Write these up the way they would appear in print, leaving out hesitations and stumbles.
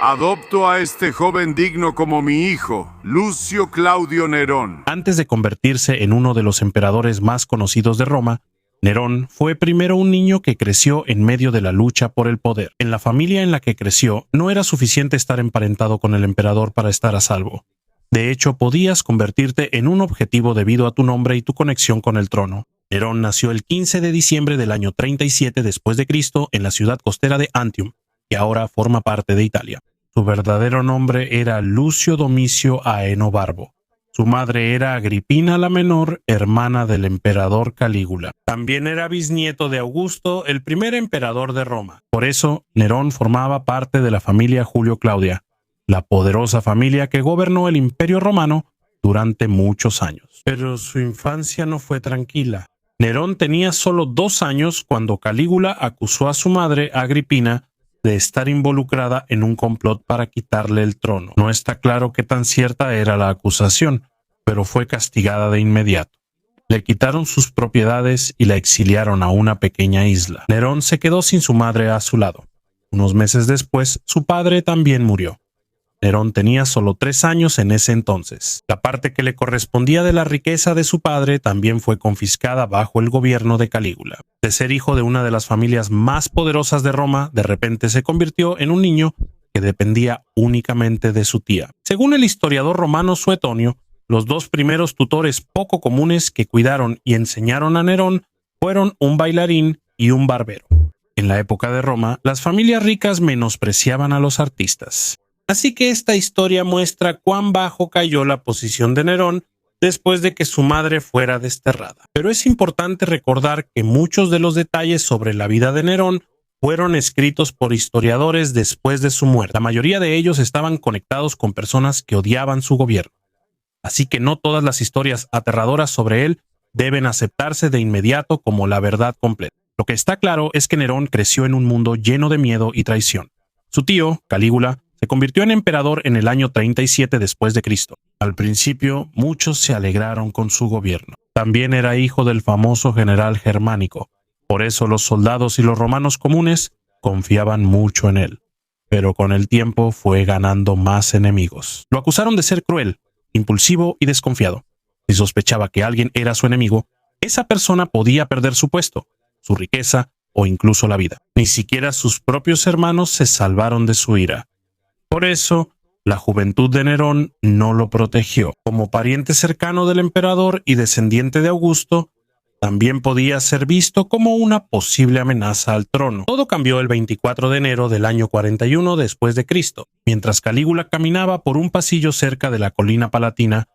Adopto a este joven digno como mi hijo, Lucio Claudio Nerón. Antes de convertirse en uno de los emperadores más conocidos de Roma, Nerón fue primero un niño que creció en medio de la lucha por el poder. En la familia en la que creció, no era suficiente estar emparentado con el emperador para estar a salvo. De hecho, podías convertirte en un objetivo debido a tu nombre y tu conexión con el trono. Nerón nació el 15 de diciembre del año 37 después de Cristo en la ciudad costera de Antium, que ahora forma parte de Italia. Su verdadero nombre era Lucio Domicio Aeno Barbo. Su madre era Agripina la Menor, hermana del emperador Calígula. También era bisnieto de Augusto, el primer emperador de Roma. Por eso, Nerón formaba parte de la familia Julio Claudia, la poderosa familia que gobernó el Imperio Romano durante muchos años. Pero su infancia no fue tranquila. Nerón tenía solo 2 años cuando Calígula acusó a su madre, Agripina, de estar involucrada en un complot para quitarle el trono. No está claro qué tan cierta era la acusación, pero fue castigada de inmediato. Le quitaron sus propiedades y la exiliaron a una pequeña isla. Nerón se quedó sin su madre a su lado. Unos meses después, su padre también murió. Nerón tenía solo 3 años en ese entonces. La parte que le correspondía de la riqueza de su padre también fue confiscada bajo el gobierno de Calígula. De ser hijo de una de las familias más poderosas de Roma, de repente se convirtió en un niño que dependía únicamente de su tía. Según el historiador romano Suetonio, los 2 primeros tutores poco comunes que cuidaron y enseñaron a Nerón fueron un bailarín y un barbero. En la época de Roma, las familias ricas menospreciaban a los artistas. Así que esta historia muestra cuán bajo cayó la posición de Nerón después de que su madre fuera desterrada. Pero es importante recordar que muchos de los detalles sobre la vida de Nerón fueron escritos por historiadores después de su muerte. La mayoría de ellos estaban conectados con personas que odiaban su gobierno. Así que no todas las historias aterradoras sobre él deben aceptarse de inmediato como la verdad completa. Lo que está claro es que Nerón creció en un mundo lleno de miedo y traición. Su tío, Calígula, se convirtió en emperador en el año 37 después de Cristo. Al principio, muchos se alegraron con su gobierno. También era hijo del famoso general Germánico. Por eso los soldados y los romanos comunes confiaban mucho en él. Pero con el tiempo fue ganando más enemigos. Lo acusaron de ser cruel, impulsivo y desconfiado. Si sospechaba que alguien era su enemigo, esa persona podía perder su puesto, su riqueza o incluso la vida. Ni siquiera sus propios hermanos se salvaron de su ira. Por eso, la juventud de Nerón no lo protegió. Como pariente cercano del emperador y descendiente de Augusto, también podía ser visto como una posible amenaza al trono. Todo cambió el 24 de enero del año 41 después de Cristo. Mientras Calígula caminaba por un pasillo cerca de la colina Palatina,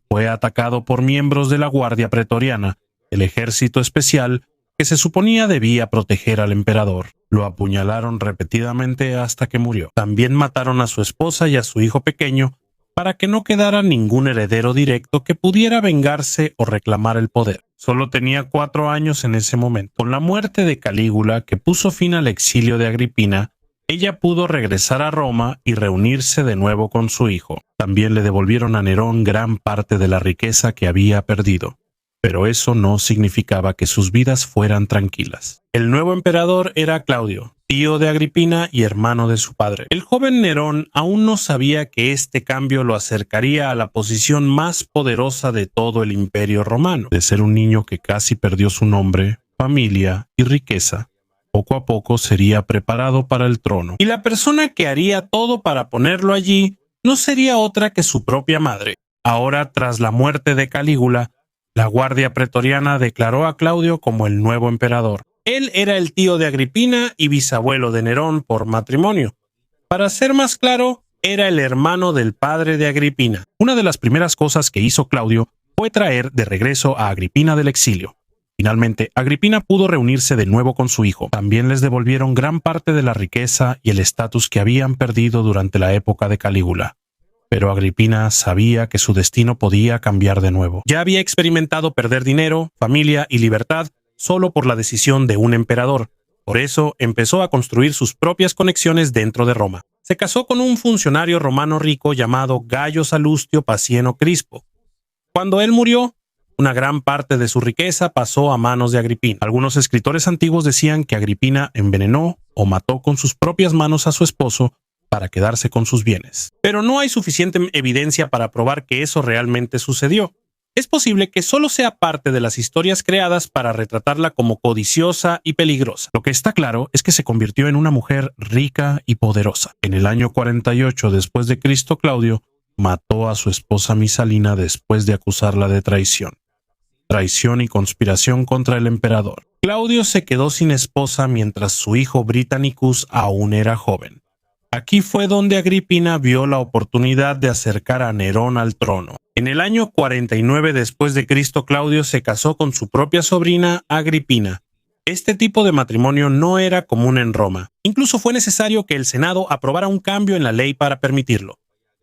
fue atacado por miembros de la Guardia Pretoriana, el ejército especial que se suponía debía proteger al emperador. Lo apuñalaron repetidamente hasta que murió. También mataron a su esposa y a su hijo pequeño para que no quedara ningún heredero directo que pudiera vengarse o reclamar el poder. Solo tenía 4 años en ese momento. Con la muerte de Calígula, que puso fin al exilio de Agripina, ella pudo regresar a Roma y reunirse de nuevo con su hijo. También le devolvieron a Nerón gran parte de la riqueza que había perdido. Pero eso no significaba que sus vidas fueran tranquilas. El nuevo emperador era Claudio, tío de Agripina y hermano de su padre. El joven Nerón aún no sabía que este cambio lo acercaría a la posición más poderosa de todo el Imperio Romano. De ser un niño que casi perdió su nombre, familia y riqueza, poco a poco sería preparado para el trono. Y la persona que haría todo para ponerlo allí no sería otra que su propia madre. Ahora, tras la muerte de Calígula, la Guardia Pretoriana declaró a Claudio como el nuevo emperador. Él era el tío de Agripina y bisabuelo de Nerón por matrimonio. Para ser más claro, era el hermano del padre de Agripina. Una de las primeras cosas que hizo Claudio fue traer de regreso a Agripina del exilio. Finalmente, Agripina pudo reunirse de nuevo con su hijo. También les devolvieron gran parte de la riqueza y el estatus que habían perdido durante la época de Calígula. Pero Agripina sabía que su destino podía cambiar de nuevo. Ya había experimentado perder dinero, familia y libertad solo por la decisión de un emperador. Por eso empezó a construir sus propias conexiones dentro de Roma. Se casó con un funcionario romano rico llamado Gayo Salustio Pacieno Crispo. Cuando él murió, una gran parte de su riqueza pasó a manos de Agripina. Algunos escritores antiguos decían que Agripina envenenó o mató con sus propias manos a su esposo para quedarse con sus bienes. Pero no hay suficiente evidencia para probar que eso realmente sucedió. Es posible que solo sea parte de las historias creadas para retratarla como codiciosa y peligrosa. Lo que está claro es que se convirtió en una mujer rica y poderosa. En el año 48 después de Cristo, Claudio mató a su esposa Misalina después de acusarla de traición y conspiración contra el emperador. Claudio se quedó sin esposa mientras su hijo Britannicus aún era joven. Aquí fue donde Agripina vio la oportunidad de acercar a Nerón al trono. En el año 49 después de Cristo, Claudio se casó con su propia sobrina Agripina. Este tipo de matrimonio no era común en Roma. Incluso fue necesario que el Senado aprobara un cambio en la ley para permitirlo.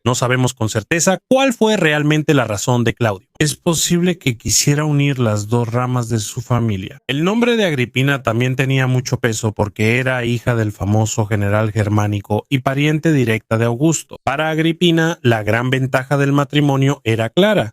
No sabemos con certeza cuál fue realmente la razón de Claudio. Es posible que quisiera unir las dos ramas de su familia. El nombre de Agripina también tenía mucho peso porque era hija del famoso general germánico y pariente directa de Augusto. Para Agripina, la gran ventaja del matrimonio era clara.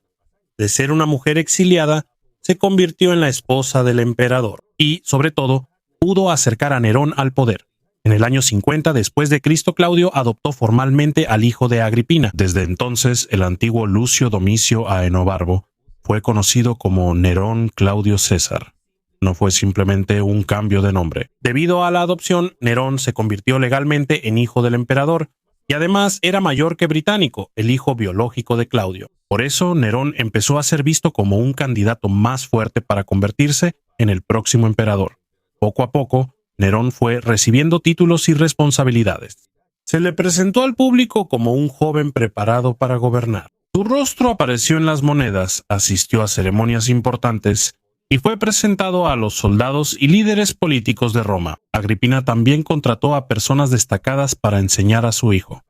De ser una mujer exiliada, se convirtió en la esposa del emperador y, sobre todo, pudo acercar a Nerón al poder. En el año 50 después de Cristo, Claudio adoptó formalmente al hijo de Agripina. Desde entonces, el antiguo Lucio Domicio Aenobarbo fue conocido como Nerón Claudio César. No fue simplemente un cambio de nombre. Debido a la adopción, Nerón se convirtió legalmente en hijo del emperador y además era mayor que Británico, el hijo biológico de Claudio. Por eso, Nerón empezó a ser visto como un candidato más fuerte para convertirse en el próximo emperador. Poco a poco, Nerón fue recibiendo títulos y responsabilidades. Se le presentó al público como un joven preparado para gobernar. Su rostro apareció en las monedas, asistió a ceremonias importantes y fue presentado a los soldados y líderes políticos de Roma. Agripina también contrató a personas destacadas para enseñar a su hijo.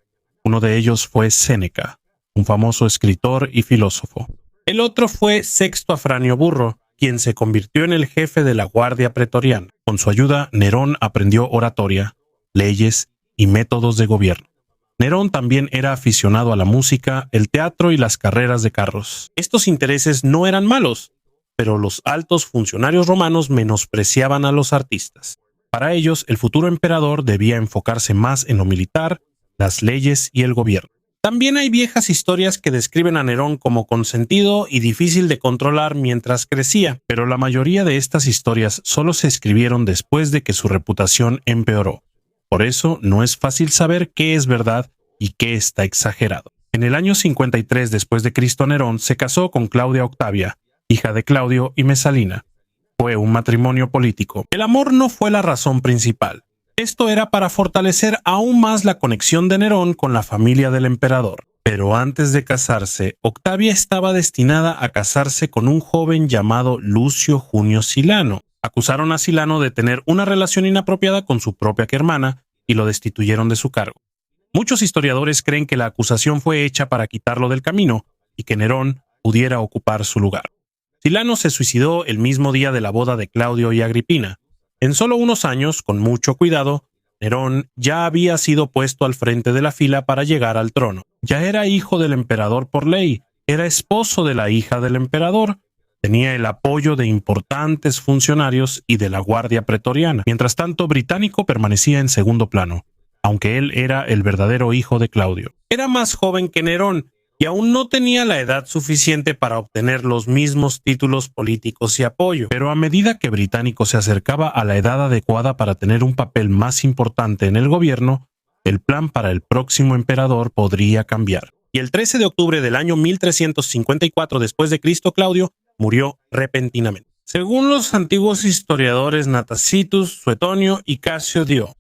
Uno de ellos fue Séneca, un famoso escritor y filósofo. El otro fue Sexto Afranio Burro, quien se convirtió en el jefe de la Guardia Pretoriana. Con su ayuda, Nerón aprendió oratoria, leyes y métodos de gobierno. Nerón también era aficionado a la música, el teatro y las carreras de carros. Estos intereses no eran malos, pero los altos funcionarios romanos menospreciaban a los artistas. Para ellos, el futuro emperador debía enfocarse más en lo militar, las leyes y el gobierno. También hay viejas historias que describen a Nerón como consentido y difícil de controlar mientras crecía, pero la mayoría de estas historias solo se escribieron después de que su reputación empeoró. Por eso no es fácil saber qué es verdad y qué está exagerado. En el año 53 después de Cristo, Nerón se casó con Claudia Octavia, hija de Claudio y Mesalina. Fue un matrimonio político. El amor no fue la razón principal. Esto era para fortalecer aún más la conexión de Nerón con la familia del emperador. Pero antes de casarse, Octavia estaba destinada a casarse con un joven llamado Lucio Junio Silano. Acusaron a Silano de tener una relación inapropiada con su propia hermana y lo destituyeron de su cargo. Muchos historiadores creen que la acusación fue hecha para quitarlo del camino y que Nerón pudiera ocupar su lugar. Silano se suicidó el mismo día de la boda de Claudio y Agripina. En solo unos años, con mucho cuidado, Nerón ya había sido puesto al frente de la fila para llegar al trono. Ya era hijo del emperador por ley, era esposo de la hija del emperador, tenía el apoyo de importantes funcionarios y de la Guardia Pretoriana. Mientras tanto, Británico permanecía en segundo plano, aunque él era el verdadero hijo de Claudio. Era más joven que Nerón y aún no tenía la edad suficiente para obtener los mismos títulos políticos y apoyo. Pero a medida que Británico se acercaba a la edad adecuada para tener un papel más importante en el gobierno, el plan para el próximo emperador podría cambiar. Y el 13 de octubre del año 1354 después de Cristo, Claudio murió repentinamente. Según los antiguos historiadores Tacitus, Suetonio y Casio Dio,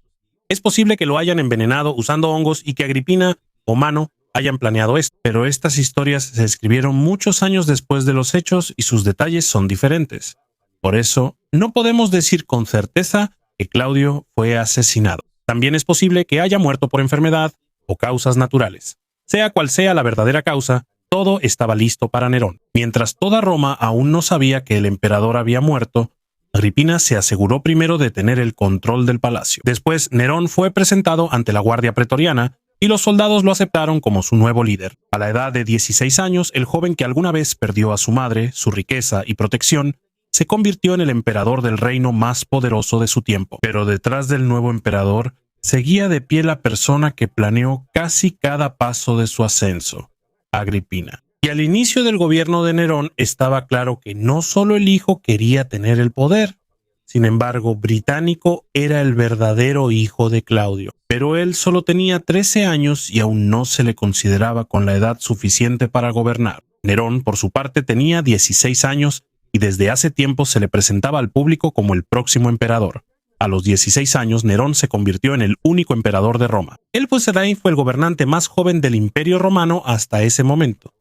es posible que lo hayan envenenado usando hongos y que Agripina o Mano hayan planeado esto, pero estas historias se escribieron muchos años después de los hechos y sus detalles son diferentes. Por eso, no podemos decir con certeza que Claudio fue asesinado. También es posible que haya muerto por enfermedad o causas naturales. Sea cual sea la verdadera causa, todo estaba listo para Nerón. Mientras toda Roma aún no sabía que el emperador había muerto, Agripina se aseguró primero de tener el control del palacio. Después, Nerón fue presentado ante la Guardia Pretoriana y los soldados lo aceptaron como su nuevo líder. A la edad de 16 años, el joven que alguna vez perdió a su madre, su riqueza y protección, se convirtió en el emperador del reino más poderoso de su tiempo. Pero detrás del nuevo emperador seguía de pie la persona que planeó casi cada paso de su ascenso, Agripina. Y al inicio del gobierno de Nerón estaba claro que no solo el hijo quería tener el poder. Sin embargo, Británico era el verdadero hijo de Claudio, pero él solo tenía 13 años y aún no se le consideraba con la edad suficiente para gobernar. Nerón, por su parte, tenía 16 años y desde hace tiempo se le presentaba al público como el próximo emperador. A los 16 años, Nerón se convirtió en el único emperador de Roma. Él fue el gobernante más joven del Imperio Romano hasta ese momento.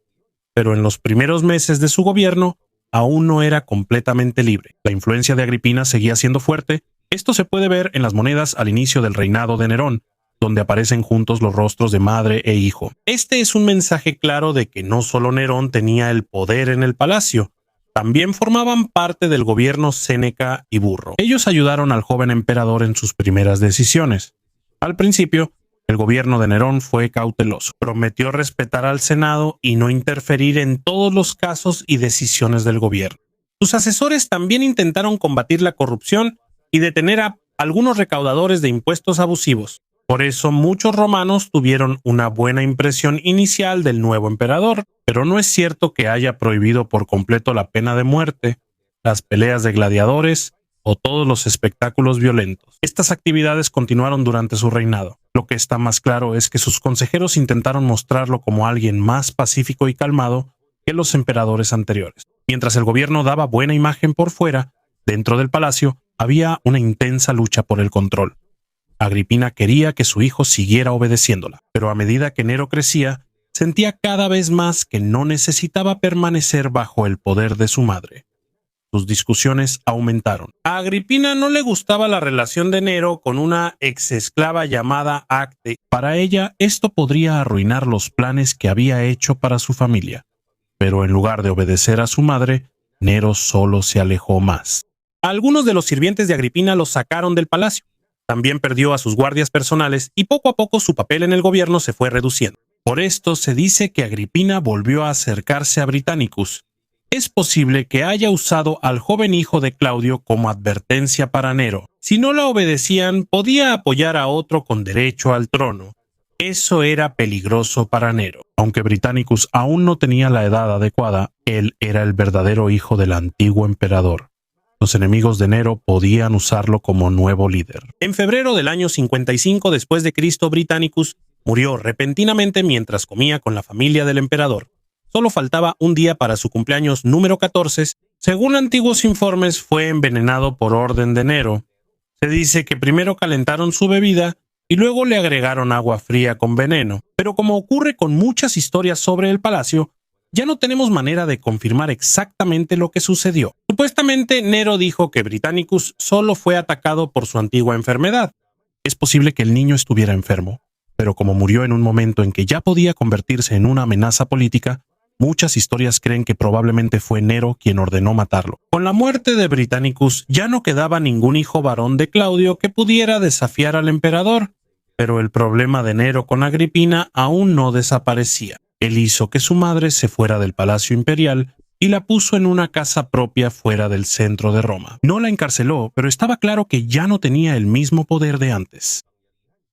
Pero en los primeros meses de su gobierno, aún no era completamente libre. La influencia de Agripina seguía siendo fuerte. Esto se puede ver en las monedas al inicio del reinado de Nerón, donde aparecen juntos los rostros de madre e hijo. Este es un mensaje claro de que no solo Nerón tenía el poder en el palacio, también formaban parte del gobierno Séneca y Burro. Ellos ayudaron al joven emperador en sus primeras decisiones. Al principio, el gobierno de Nerón fue cauteloso. Prometió respetar al Senado y no interferir en todos los casos y decisiones del gobierno. Sus asesores también intentaron combatir la corrupción y detener a algunos recaudadores de impuestos abusivos. Por eso muchos romanos tuvieron una buena impresión inicial del nuevo emperador, pero no es cierto que haya prohibido por completo la pena de muerte, las peleas de gladiadores o todos los espectáculos violentos. Estas actividades continuaron durante su reinado. Lo que está más claro es que sus consejeros intentaron mostrarlo como alguien más pacífico y calmado que los emperadores anteriores. Mientras el gobierno daba buena imagen por fuera, dentro del palacio había una intensa lucha por el control. Agripina quería que su hijo siguiera obedeciéndola, pero a medida que Nero crecía, sentía cada vez más que no necesitaba permanecer bajo el poder de su madre. Sus discusiones aumentaron. A Agripina no le gustaba la relación de Nero con una exesclava llamada Acte. Para ella, esto podría arruinar los planes que había hecho para su familia. Pero en lugar de obedecer a su madre, Nero solo se alejó más. Algunos de los sirvientes de Agripina lo sacaron del palacio. También perdió a sus guardias personales y poco a poco su papel en el gobierno se fue reduciendo. Por esto se dice que Agripina volvió a acercarse a Britannicus. Es posible que haya usado al joven hijo de Claudio como advertencia para Nero. Si no la obedecían, podía apoyar a otro con derecho al trono. Eso era peligroso para Nero. Aunque Britannicus aún no tenía la edad adecuada, él era el verdadero hijo del antiguo emperador. Los enemigos de Nero podían usarlo como nuevo líder. En febrero del año 55 después de Cristo, Britannicus murió repentinamente mientras comía con la familia del emperador. Solo faltaba un día para su cumpleaños número 14. Según antiguos informes, fue envenenado por orden de Nero. Se dice que primero calentaron su bebida y luego le agregaron agua fría con veneno. Pero como ocurre con muchas historias sobre el palacio, ya no tenemos manera de confirmar exactamente lo que sucedió. Supuestamente, Nero dijo que Britannicus solo fue atacado por su antigua enfermedad. Es posible que el niño estuviera enfermo, pero como murió en un momento en que ya podía convertirse en una amenaza política, muchas historias creen que probablemente fue Nero quien ordenó matarlo. Con la muerte de Britannicus ya no quedaba ningún hijo varón de Claudio que pudiera desafiar al emperador, pero el problema de Nero con Agripina aún no desaparecía. Él hizo que su madre se fuera del palacio imperial y la puso en una casa propia fuera del centro de Roma. No la encarceló, pero estaba claro que ya no tenía el mismo poder de antes.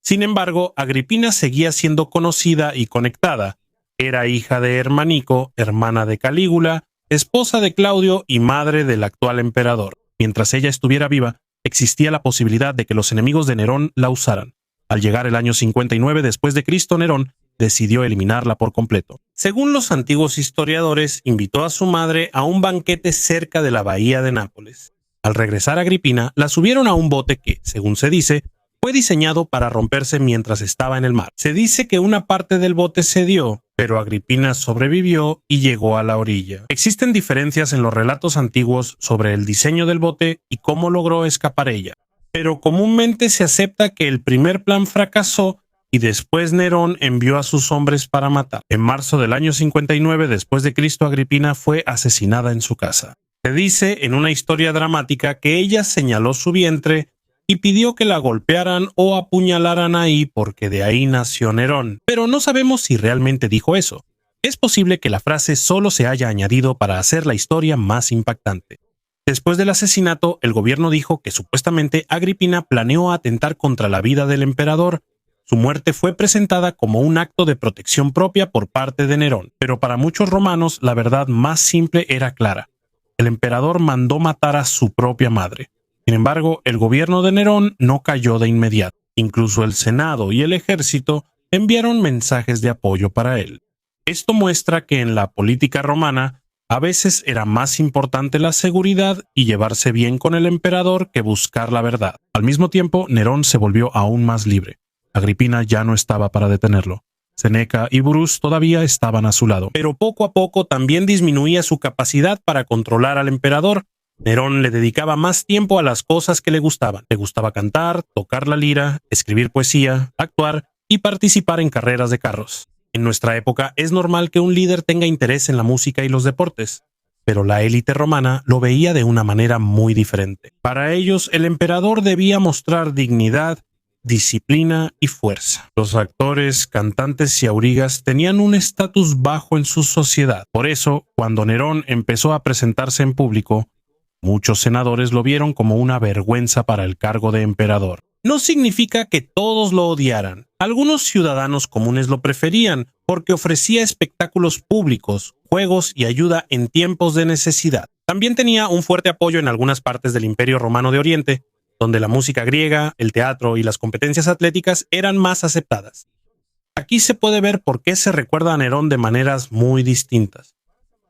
Sin embargo, Agripina seguía siendo conocida y conectada. Era hija de Hermanico, hermana de Calígula, esposa de Claudio y madre del actual emperador. Mientras ella estuviera viva, existía la posibilidad de que los enemigos de Nerón la usaran. Al llegar el año 59 después de Cristo, Nerón decidió eliminarla por completo. Según los antiguos historiadores, invitó a su madre a un banquete cerca de la bahía de Nápoles. Al regresar a Agripina, la subieron a un bote que, según se dice, fue diseñado para romperse mientras estaba en el mar. Se dice que una parte del bote cedió, pero Agripina sobrevivió y llegó a la orilla. Existen diferencias en los relatos antiguos sobre el diseño del bote y cómo logró escapar ella, pero comúnmente se acepta que el primer plan fracasó y después Nerón envió a sus hombres para matar. En marzo del año 59 después de Cristo, Agripina fue asesinada en su casa. Se dice en una historia dramática que ella señaló su vientre y pidió que la golpearan o apuñalaran ahí porque de ahí nació Nerón. Pero no sabemos si realmente dijo eso. Es posible que la frase solo se haya añadido para hacer la historia más impactante. Después del asesinato, el gobierno dijo que supuestamente Agripina planeó atentar contra la vida del emperador. Su muerte fue presentada como un acto de protección propia por parte de Nerón, pero para muchos romanos la verdad más simple era clara. El emperador mandó matar a su propia madre. Sin embargo, el gobierno de Nerón no cayó de inmediato. Incluso el Senado y el ejército enviaron mensajes de apoyo para él. Esto muestra que en la política romana a veces era más importante la seguridad y llevarse bien con el emperador que buscar la verdad. Al mismo tiempo, Nerón se volvió aún más libre. Agripina ya no estaba para detenerlo. Seneca y Brutus todavía estaban a su lado, pero poco a poco también disminuía su capacidad para controlar al emperador. Nerón le dedicaba más tiempo a las cosas que le gustaban. Le gustaba cantar, tocar la lira, escribir poesía, actuar y participar en carreras de carros. En nuestra época es normal que un líder tenga interés en la música y los deportes, pero la élite romana lo veía de una manera muy diferente. Para ellos, el emperador debía mostrar dignidad, disciplina y fuerza. Los actores, cantantes y aurigas tenían un estatus bajo en su sociedad. Por eso, cuando Nerón empezó a presentarse en público, muchos senadores lo vieron como una vergüenza para el cargo de emperador. No significa que todos lo odiaran. Algunos ciudadanos comunes lo preferían porque ofrecía espectáculos públicos, juegos y ayuda en tiempos de necesidad. También tenía un fuerte apoyo en algunas partes del Imperio Romano de Oriente, donde la música griega, el teatro y las competencias atléticas eran más aceptadas. Aquí se puede ver por qué se recuerda a Nerón de maneras muy distintas.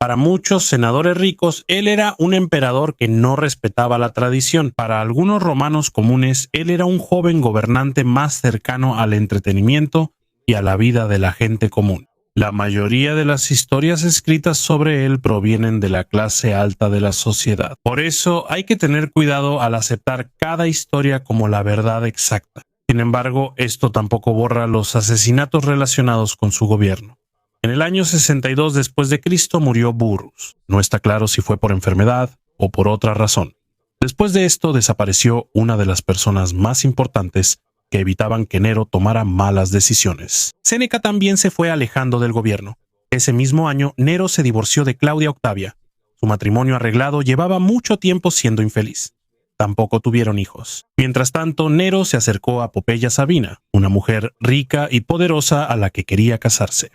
Para muchos senadores ricos, él era un emperador que no respetaba la tradición. Para algunos romanos comunes, él era un joven gobernante más cercano al entretenimiento y a la vida de la gente común. La mayoría de las historias escritas sobre él provienen de la clase alta de la sociedad. Por eso hay que tener cuidado al aceptar cada historia como la verdad exacta. Sin embargo, esto tampoco borra los asesinatos relacionados con su gobierno. En el año 62 después de Cristo murió Burrus. No está claro si fue por enfermedad o por otra razón. Después de esto desapareció una de las personas más importantes que evitaban que Nero tomara malas decisiones. Séneca también se fue alejando del gobierno. Ese mismo año, Nero se divorció de Claudia Octavia. Su matrimonio arreglado llevaba mucho tiempo siendo infeliz. Tampoco tuvieron hijos. Mientras tanto, Nero se acercó a Popeya Sabina, una mujer rica y poderosa a la que quería casarse.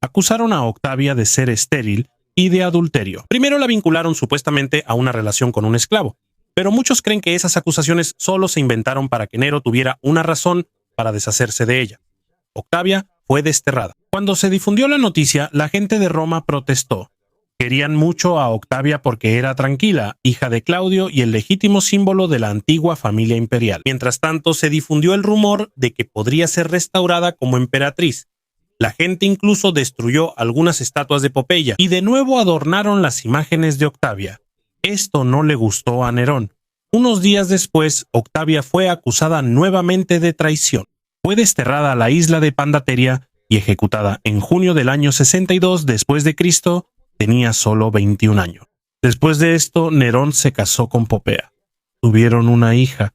Acusaron a Octavia de ser estéril y de adulterio. Primero la vincularon supuestamente a una relación con un esclavo, pero muchos creen que esas acusaciones solo se inventaron para que Nero tuviera una razón para deshacerse de ella. Octavia fue desterrada. Cuando se difundió la noticia, la gente de Roma protestó. Querían mucho a Octavia porque era tranquila, hija de Claudio y el legítimo símbolo de la antigua familia imperial. Mientras tanto, se difundió el rumor de que podría ser restaurada como emperatriz. La gente incluso destruyó algunas estatuas de Popeya y de nuevo adornaron las imágenes de Octavia. Esto no le gustó a Nerón. Unos días después, Octavia fue acusada nuevamente de traición. Fue desterrada a la isla de Pandateria y ejecutada en junio del año 62 después de Cristo. Tenía solo 21 años. Después de esto, Nerón se casó con Popea. Tuvieron una hija,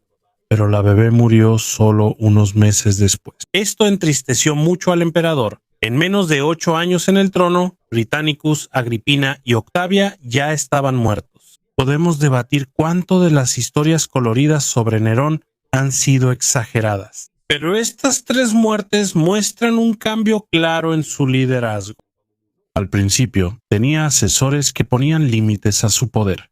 pero la bebé murió solo unos meses después. Esto entristeció mucho al emperador. En menos de 8 años en el trono, Britannicus, Agripina y Octavia ya estaban muertos. Podemos debatir cuánto de las historias coloridas sobre Nerón han sido exageradas. Pero estas 3 muertes muestran un cambio claro en su liderazgo. Al principio, tenía asesores que ponían límites a su poder.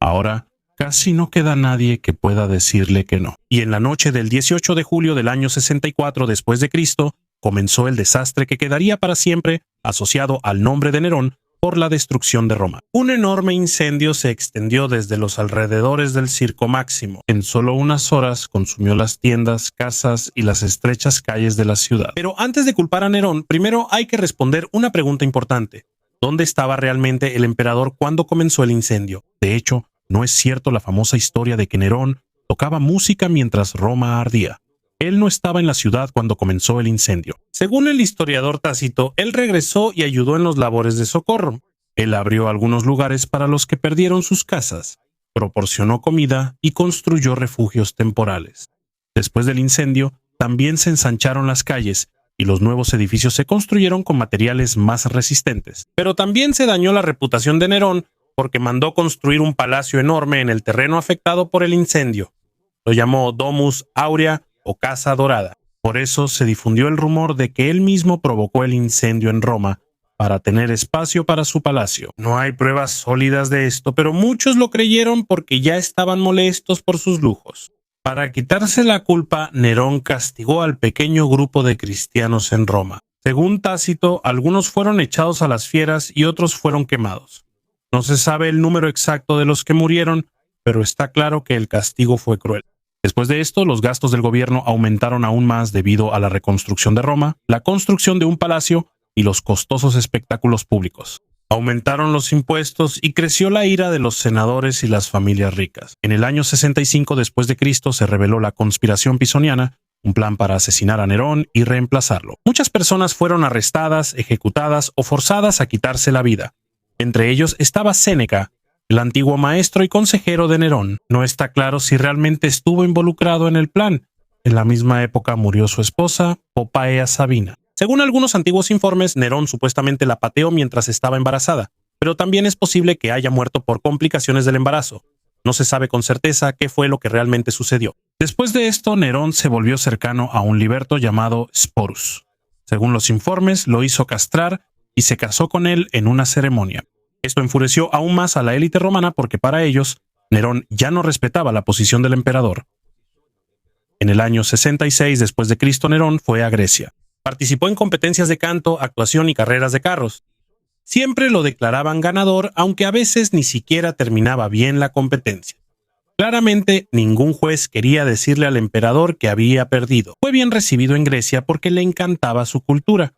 Ahora, casi no queda nadie que pueda decirle que no. Y en la noche del 18 de julio del año 64 después de Cristo, comenzó el desastre que quedaría para siempre asociado al nombre de Nerón por la destrucción de Roma. Un enorme incendio se extendió desde los alrededores del Circo Máximo. En solo unas horas consumió las tiendas, casas y las estrechas calles de la ciudad. Pero antes de culpar a Nerón, primero hay que responder una pregunta importante. ¿Dónde estaba realmente el emperador cuando comenzó el incendio? De hecho, no es cierto la famosa historia de que Nerón tocaba música mientras Roma ardía. Él no estaba en la ciudad cuando comenzó el incendio. Según el historiador Tácito, él regresó y ayudó en los labores de socorro. Él abrió algunos lugares para los que perdieron sus casas, proporcionó comida y construyó refugios temporales. Después del incendio, también se ensancharon las calles y los nuevos edificios se construyeron con materiales más resistentes. Pero también se dañó la reputación de Nerón porque mandó construir un palacio enorme en el terreno afectado por el incendio. Lo llamó Domus Aurea o Casa Dorada. Por eso se difundió el rumor de que él mismo provocó el incendio en Roma para tener espacio para su palacio. No hay pruebas sólidas de esto, pero muchos lo creyeron porque ya estaban molestos por sus lujos. Para quitarse la culpa, Nerón castigó al pequeño grupo de cristianos en Roma. Según Tácito, algunos fueron echados a las fieras y otros fueron quemados. No se sabe el número exacto de los que murieron, pero está claro que el castigo fue cruel. Después de esto, los gastos del gobierno aumentaron aún más debido a la reconstrucción de Roma, la construcción de un palacio y los costosos espectáculos públicos. Aumentaron los impuestos y creció la ira de los senadores y las familias ricas. En el año 65 después de Cristo se reveló la conspiración pisoniana, un plan para asesinar a Nerón y reemplazarlo. Muchas personas fueron arrestadas, ejecutadas o forzadas a quitarse la vida. Entre ellos estaba Séneca, el antiguo maestro y consejero de Nerón. No está claro si realmente estuvo involucrado en el plan. En la misma época murió su esposa, Poppaea Sabina. Según algunos antiguos informes, Nerón supuestamente la pateó mientras estaba embarazada, pero también es posible que haya muerto por complicaciones del embarazo. No se sabe con certeza qué fue lo que realmente sucedió. Después de esto, Nerón se volvió cercano a un liberto llamado Sporus. Según los informes, lo hizo castrar y se casó con él en una ceremonia. Esto enfureció aún más a la élite romana porque para ellos, Nerón ya no respetaba la posición del emperador. En el año 66 después de Cristo, Nerón fue a Grecia. Participó en competencias de canto, actuación y carreras de carros. Siempre lo declaraban ganador, aunque a veces ni siquiera terminaba bien la competencia. Claramente, ningún juez quería decirle al emperador que había perdido. Fue bien recibido en Grecia porque le encantaba su cultura,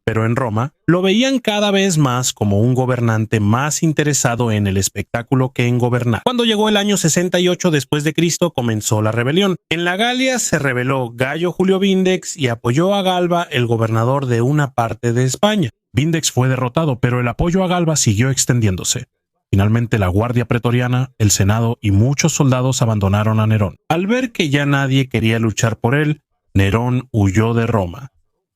pero en Roma lo veían cada vez más como un gobernante más interesado en el espectáculo que en gobernar. Cuando llegó el año 68 después de Cristo, comenzó la rebelión. En la Galia se rebeló Gayo Julio Vindex y apoyó a Galba, el gobernador de una parte de España. Vindex fue derrotado, pero el apoyo a Galba siguió extendiéndose. Finalmente la Guardia Pretoriana, el Senado y muchos soldados abandonaron a Nerón. Al ver que ya nadie quería luchar por él, Nerón huyó de Roma.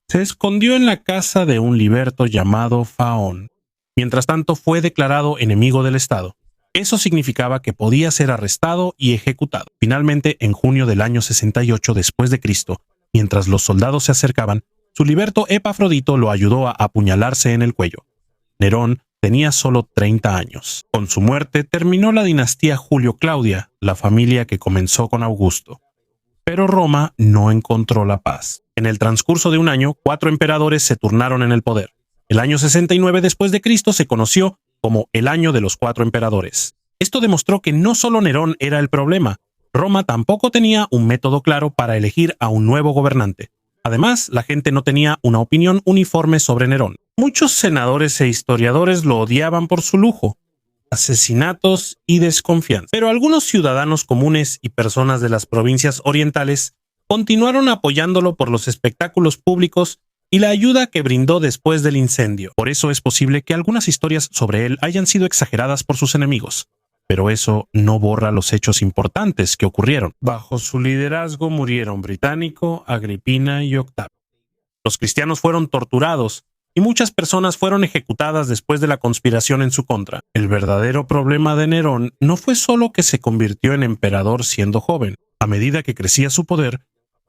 Se escondió en la casa de un liberto llamado Faón. Mientras tanto, fue declarado enemigo del Estado. Eso significaba que podía ser arrestado y ejecutado. Finalmente, en junio del año 68 después de Cristo, mientras los soldados se acercaban, su liberto Epafrodito lo ayudó a apuñalarse en el cuello. Nerón tenía solo 30 años. Con su muerte terminó la dinastía Julio-Claudia, la familia que comenzó con Augusto. Pero Roma no encontró la paz. En el transcurso de un año, 4 emperadores se turnaron en el poder. El año 69 después de Cristo se conoció como el año de los 4 emperadores. Esto demostró que no solo Nerón era el problema, Roma tampoco tenía un método claro para elegir a un nuevo gobernante. Además, la gente no tenía una opinión uniforme sobre Nerón. Muchos senadores e historiadores lo odiaban por su lujo, asesinatos y desconfianza. Pero algunos ciudadanos comunes y personas de las provincias orientales continuaron apoyándolo por los espectáculos públicos y la ayuda que brindó después del incendio. Por eso es posible que algunas historias sobre él hayan sido exageradas por sus enemigos, pero eso no borra los hechos importantes que ocurrieron. Bajo su liderazgo murieron Británico, Agripina y Octavio. Los cristianos fueron torturados y muchas personas fueron ejecutadas después de la conspiración en su contra. El verdadero problema de Nerón no fue solo que se convirtió en emperador siendo joven. A medida que crecía su poder,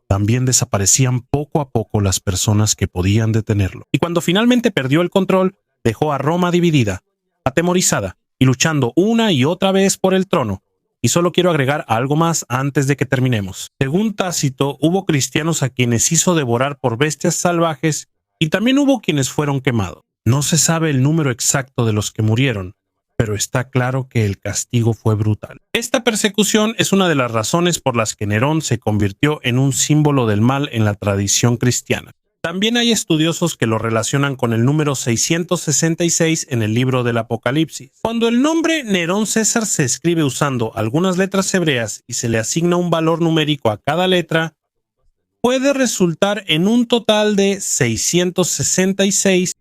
también desaparecían poco a poco las personas que podían detenerlo. Y cuando finalmente perdió el control, dejó a Roma dividida, atemorizada y luchando una y otra vez por el trono. Y solo quiero agregar algo más antes de que terminemos. Según Tácito, hubo cristianos a quienes hizo devorar por bestias salvajes y también hubo quienes fueron quemados. No se sabe el número exacto de los que murieron, pero está claro que el castigo fue brutal. Esta persecución es una de las razones por las que Nerón se convirtió en un símbolo del mal en la tradición cristiana. También hay estudiosos que lo relacionan con el número 666 en el libro del Apocalipsis. Cuando el nombre Nerón César se escribe usando algunas letras hebreas y se le asigna un valor numérico a cada letra, puede resultar en un total de 666